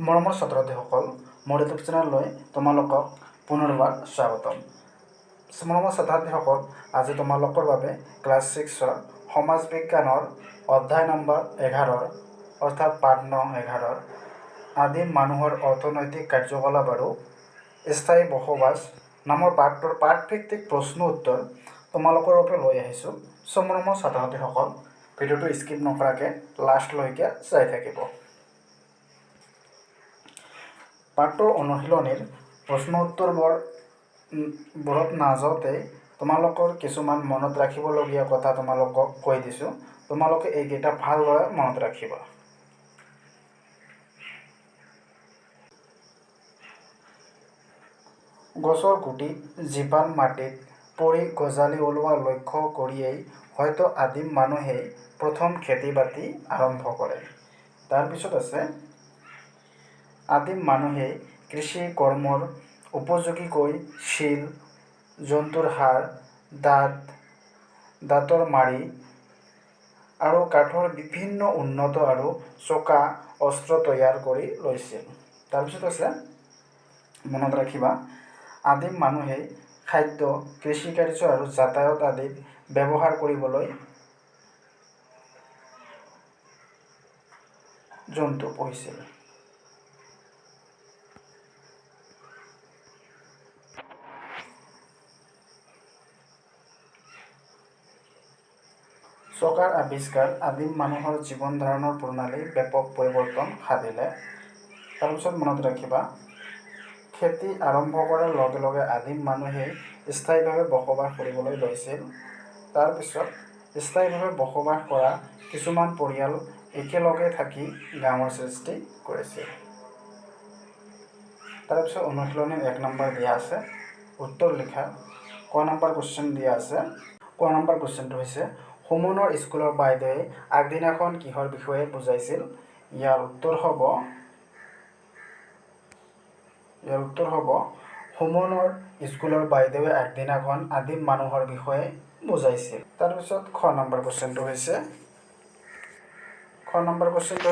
মৰমৰ ছাত্ৰ ছাত্ৰীসকল, মোৰ ইউটিউব চেনেললৈ তোমালোকক পুনৰবাৰ স্বাগতম। মৰমৰ ছাত্ৰ ছাত্ৰীসকল, আজি তোমালোকৰ বাবে ক্লাছ 6ৰ সমাজ বিজ্ঞানৰ অধ্যায় নম্বৰ 11 অৰ্থাৎ পাঠ নং 11 আদিম মানুহৰ অৰ্থনৈতিক কাৰ্যকলাপ আৰু স্থায়ী বসবাস নামৰ পাঠটোৰ পাঠভিত্তিক প্ৰশ্ন উত্তৰ তোমালোকৰ বাবে লৈ আহিছোঁ। মৰমৰ ছাত্ৰ ছাত্ৰীসকল, ভিডিঅ'টো স্কিপ নকৰাকৈ লাষ্টলৈকে চাই থাকিব। পাঠটোৰ অনুশীলনীৰ প্ৰশ্ন উত্তৰবোৰত নাযাওঁতে তোমালোকৰ কিছুমান মনত ৰাখিবলগীয়া কথা তোমালোকক কৈ দিছোঁ। তোমালোকে এইকেইটা ভালদৰে মনত ৰাখিবা। গছৰ গুটিত জীপাল মাটিত পৰি গজালি ওলোৱা লক্ষ্য কৰিয়েই হয়তো আদিম মানুহেই প্ৰথম খেতি বাতি আৰম্ভ কৰে। তাৰপিছত আছে আদিম মানুহে কৃষি কৰ্মৰ উপযোগীকৈ শিল, জন্তুৰ হাড়, দাঁতৰ মাৰি আৰু কাঠৰ বিভিন্ন উন্নত আৰু চোকা অস্ত্ৰ তৈয়াৰ কৰি লৈছিল। তাৰপিছত আছে মনত ৰাখিবা, আদিম মানুহে খাদ্য, কৃষিকাৰ্য আৰু যাতায়াত আদিত ব্যৱহাৰ কৰিবলৈ জন্তু পুহিছিল। চকাৰ আৱিষ্কাৰ আদিম মানুহৰ জীৱন ধাৰণৰ প্ৰণালী ব্যাপক পৰিৱৰ্তন সাধিলে। তাৰপিছত মনত ৰাখিবা, খেতি আৰম্ভ কৰাৰ লগে লগে আদিম মানুহে স্থায়ীভাৱে বসবাস কৰিবলৈ লৈছিল। তাৰপিছত স্থায়ীভাৱে বসবাস কৰা কিছুমান পৰিয়াল একেলগে থাকি গাঁৱৰ সৃষ্টি কৰিছিল। তাৰপিছত অনুশীলনীৰ 1 নম্বৰ দিয়া আছে, উত্তৰ লিখা। ক নম্বৰ কুৱেশ্যন দিয়া আছে। ক নম্বৰ কুৱেশ্যনটো হৈছে, সুমনৰ স্কুলৰ বাইদেৱে আগদিনাখন কিহৰ বিষয়ে বুজাইছিল? ইয়াৰ উত্তৰ হ'ব সুমনৰ স্কুলৰ বাইদেৱে আগদিনাখন আদিম মানুহৰ বিষয়ে বুজাইছিল। তাৰপিছত খ নম্বৰ কুৱেশ্যনটো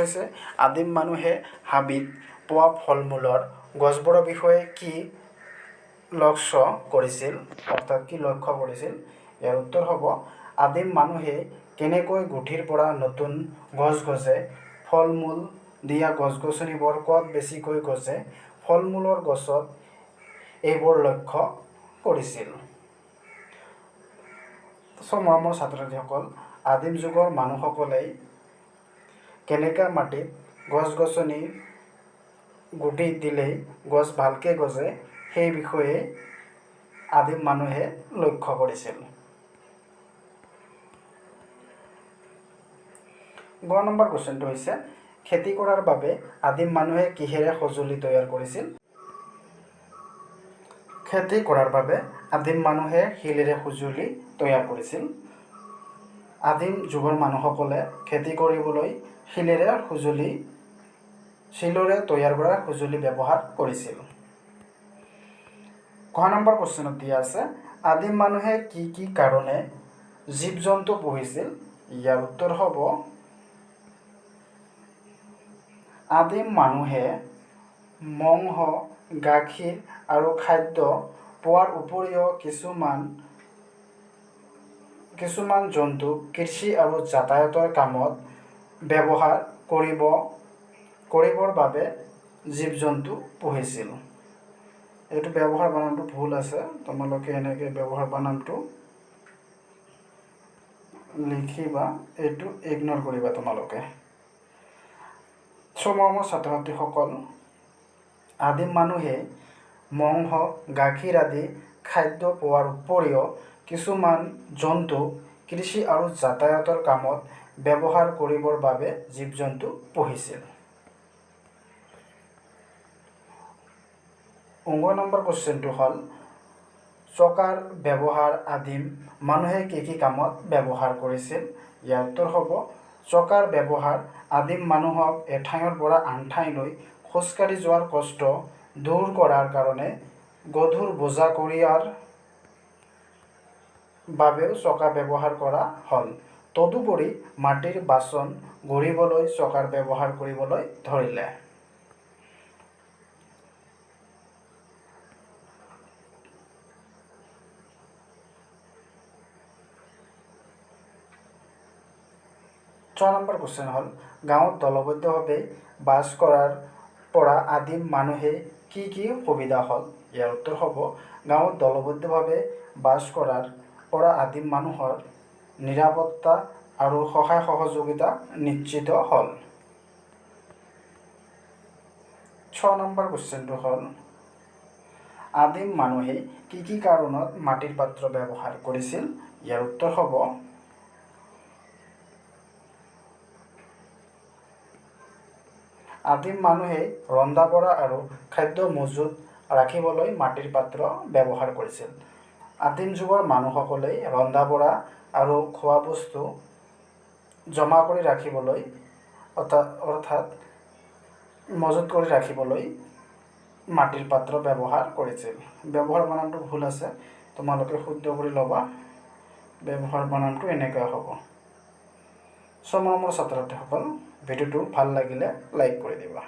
হৈছে আদিম মানুহে হাবিত পোৱা ফল মূলৰ গছবোৰৰ বিষয়ে কি লক্ষ্য কৰিছিল? ইয়াৰ উত্তৰ হ'ব আদিম মানুহে কেনেকৈ গুটিৰ পৰা নতুন গছ গজে, ফল মূল দিয়া গছ গছনিবোৰ ক'ত বেছিকৈ গজে, ফল মূলৰ গছত এইবোৰ লক্ষ্য কৰিছিল। মৰমৰ ছাত্ৰ ছাত্ৰীসকল, আদিম যুগৰ মানুহসকলে কেনেকা মাটিত গছ গছনি গুটি দিলেই গছ ভালকৈ গজে সেই বিষয়ে আদিম মানুহে লক্ষ্য কৰিছিল। গ নম্বৰ কুৱেশ্যনটো হৈছে, খেতি কৰাৰ বাবে আদিম মানুহে কিহেৰে সঁজুলি তৈয়াৰ কৰিছিল? খেতি কৰাৰ বাবে আদিম মানুহে শিলেৰে সঁজুলি তৈয়াৰ কৰিছিল। আদিম যুগৰ মানুহসকলে খেতি কৰিবলৈ শিলেৰে তৈয়াৰ কৰা সঁজুলি ব্যৱহাৰ কৰিছিল। গ নম্বৰ কুৱেশ্যনত দিয়া আছে, আদিম মানুহে কি কি কাৰণে জীৱ জন্তু পুহিছিল? ইয়াৰ উত্তৰ হ'ব আদিম মানুহে মঙহ, গাখীৰ আৰু খাদ্য পোৱাৰ উপৰিও কিছুমান জন্তু কৃষি আৰু যাতায়াতৰ কামত ব্যৱহাৰ কৰিবৰ বাবে জীৱ জন্তু পুহিছিল। এইটো ব্যৱহাৰ বানানটো ভুল আছে, তোমালোকে এনেকৈ ব্যৱহাৰ বানানটো লিখিবা, এইটো ইগনৰ কৰিবা তোমালোকে। মৰমৰ ছাত্ৰ ছাত্ৰীসকল, আদিম মানুহে মঙহ, গাখীৰ আদি খাদ্য পোৱাৰ উপৰিও কিছুমান জন্তু কৃষি আৰু যাতায়াতৰ কামত ব্যৱহাৰ কৰিবৰ বাবে জীৱ জন্তু পুহিছিল। 9 নম্বৰ কুৱেশ্যনটো হ'ল, চকাৰ ব্যৱহাৰ আদিম মানুহে কি কি কামত ব্যৱহাৰ কৰিছিল? ইয়াৰ উত্তৰ হ'ব চকাৰ ব্যৱহাৰ আদিম মানুহক এঠাইৰ পৰা আন ঠাইলৈ খোজকাঢ়ি যোৱাৰ কষ্ট দূৰ কৰাৰ কাৰণে গধুৰ বোজা কঢ়িয়াৰ বাবেও চকা ব্যৱহাৰ কৰা হ'ল। তদুপৰি মাটিৰ বাচন গঢ়িবলৈ চকাৰ ব্যৱহাৰ কৰিবলৈ ধৰিলে। 6 নম্বৰ কুৱেশ্যন হ'ল গাঁৱত দলবদ্ধভাৱে বাস কৰাৰ পৰা আদিম মানুহে কি কি সুবিধা হ'ল? ইয়াৰ উত্তৰ হ'ব গাঁৱত দলবদ্ধভাৱে বাস কৰাৰ পৰা আদিম মানুহৰ নিৰাপত্তা আৰু সহায় সহযোগিতা নিশ্চিত হ'ল। 6 নম্বৰ কুৱেশ্যনটো হ'ল আদিম মানুহে কি কি কাৰণত মাটিৰ পাত্ৰ ব্যৱহাৰ কৰিছিল? ইয়াৰ উত্তৰ হ'ব আদিম মানুহে ৰন্ধা বঢ়া আৰু খাদ্য মজুত ৰাখিবলৈ মাটিৰ পাত্ৰ ব্যৱহাৰ কৰিছিল। আদিম যুগৰ মানুহসকলে ৰন্ধা বঢ়া আৰু খোৱা বস্তু জমা কৰি ৰাখিবলৈ অৰ্থাৎ মজুত কৰি ৰাখিবলৈ মাটিৰ পাত্ৰ ব্যৱহাৰ কৰিছিল। ব্যৱহাৰ বানানটো ভুল আছে, তোমালোকে শুদ্ধ কৰি ল'বা। ব্যৱহাৰ বানানটো এনেকুৱা হ'ব। 6 নম্বৰ ছাত্ৰ ছাত্ৰীসকল ভিডিঅ'টো ভাল লাগিলে লাইক কৰি দিবা।